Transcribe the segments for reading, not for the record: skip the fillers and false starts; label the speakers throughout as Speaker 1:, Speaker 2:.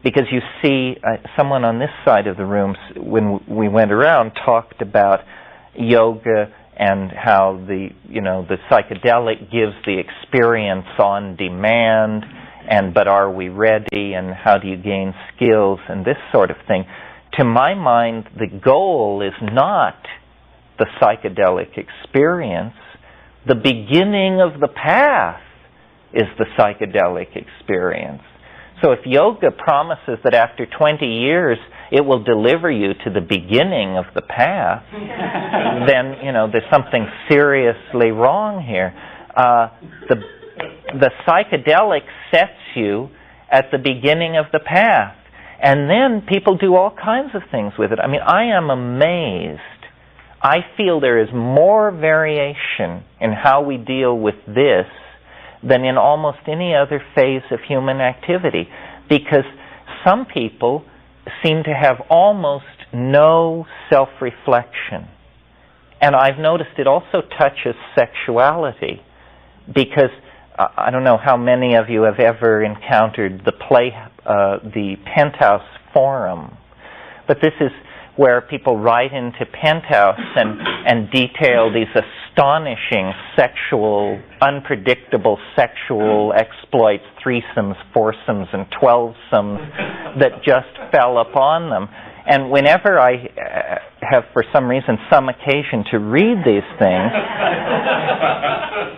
Speaker 1: Because you see, someone on this side of the room, when we went around, talked about yoga and how the psychedelic gives the experience on demand, but are we ready, and how do you gain skills, and this sort of thing. To my mind, the goal is not the psychedelic experience. The beginning of the path is the psychedelic experience. So if yoga promises that after 20 years it will deliver you to the beginning of the path, then, there's something seriously wrong here. The psychedelic sets you at the beginning of the path. And then people do all kinds of things with it. I mean, I am amazed. I feel there is more variation in how we deal with this than in almost any other phase of human activity, because some people seem to have almost no self-reflection. And I've noticed it also touches sexuality, because I don't know how many of you have ever encountered the Penthouse Forum, but this is where people write into Penthouse and detail these astonishing unpredictable sexual exploits, threesomes, foursomes, and 12somes that just fell upon them. And whenever I have, for some reason, some occasion to read these things,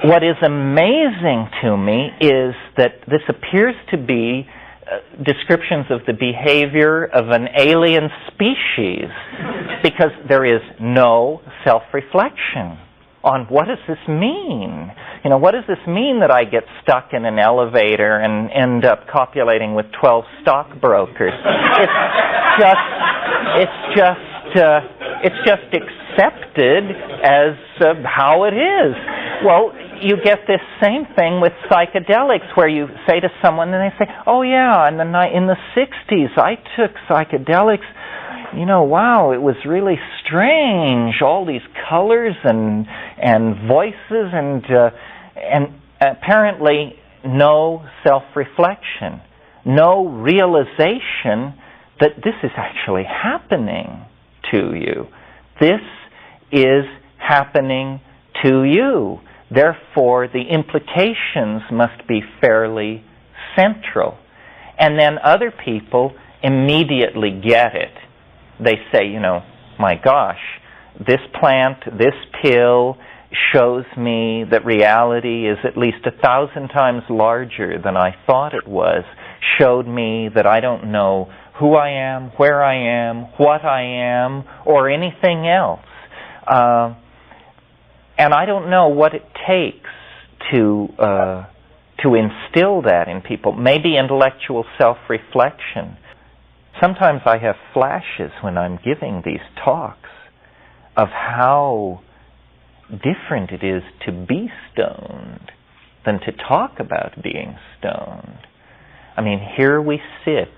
Speaker 1: what is amazing to me is that this appears to be descriptions of the behavior of an alien species, because there is no self-reflection on what does this mean? What does this mean that I get stuck in an elevator and end up copulating with 12 stockbrokers? It's just accepted as how it is. Well, you get this same thing with psychedelics, where you say to someone and they say, "Oh yeah, in the 60s I took psychedelics. Wow, it was really strange. All these colors and voices and apparently no self-reflection, no realization that this is actually happening to you. This is happening to you. Therefore, the implications must be fairly central." And then other people immediately get it. They say, my gosh, this plant, this pill shows me that reality is at least 1,000 times larger than I thought it was, showed me that I don't know who I am, where I am, what I am, or anything else. And I don't know what it takes to instill that in people. Maybe intellectual self-reflection. Sometimes I have flashes when I'm giving these talks of how different it is to be stoned than to talk about being stoned. I mean, here we sit,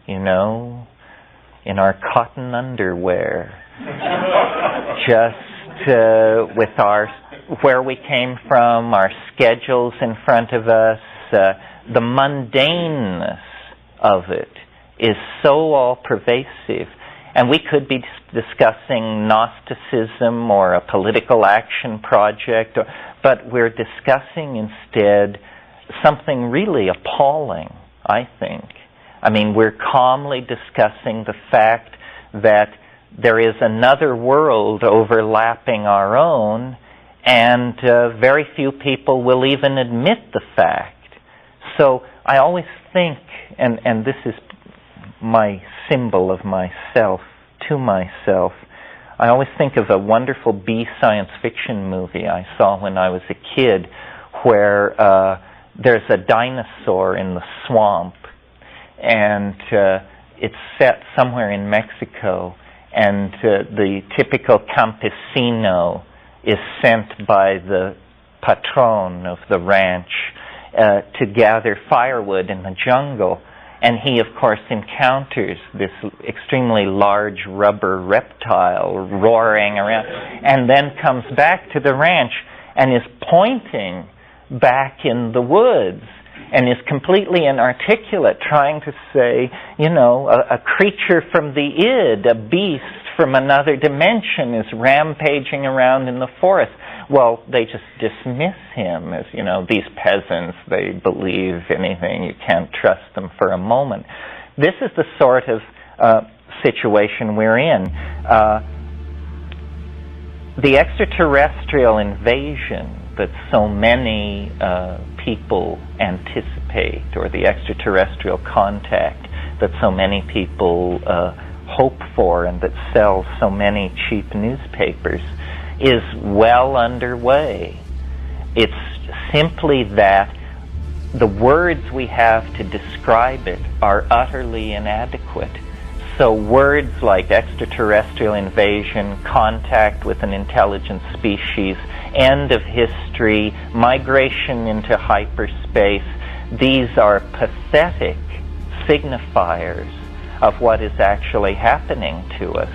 Speaker 1: in our cotton underwear, just with where we came from, our schedules in front of us, the mundaneness of it is so all-pervasive. And we could be discussing Gnosticism or a political action project, but we're discussing instead something really appalling, I think. I mean, we're calmly discussing the fact that there is another world overlapping our own, and very few people will even admit the fact. So I always think, and this is my symbol of myself, to myself, I always think of a wonderful B science fiction movie I saw when I was a kid, where there's a dinosaur in the swamp, and it's set somewhere in Mexico, and the typical campesino is sent by the patron of the ranch to gather firewood in the jungle. And he, of course, encounters this extremely large rubber reptile roaring around, and then comes back to the ranch and is pointing back in the woods. and is completely inarticulate, trying to say, a creature from the id, a beast from another dimension is rampaging around in the forest. Well, they just dismiss him as, these peasants, they believe anything, you can't trust them for a moment. This is the sort of situation we're in. The extraterrestrial invasion that so many people anticipate, or the extraterrestrial contact that so many people hope for and that sells so many cheap newspapers, is well underway. It's simply that the words we have to describe it are utterly inadequate. So words like extraterrestrial invasion, contact with an intelligent species, end of history, migration into hyperspace, these are pathetic signifiers of what is actually happening to us.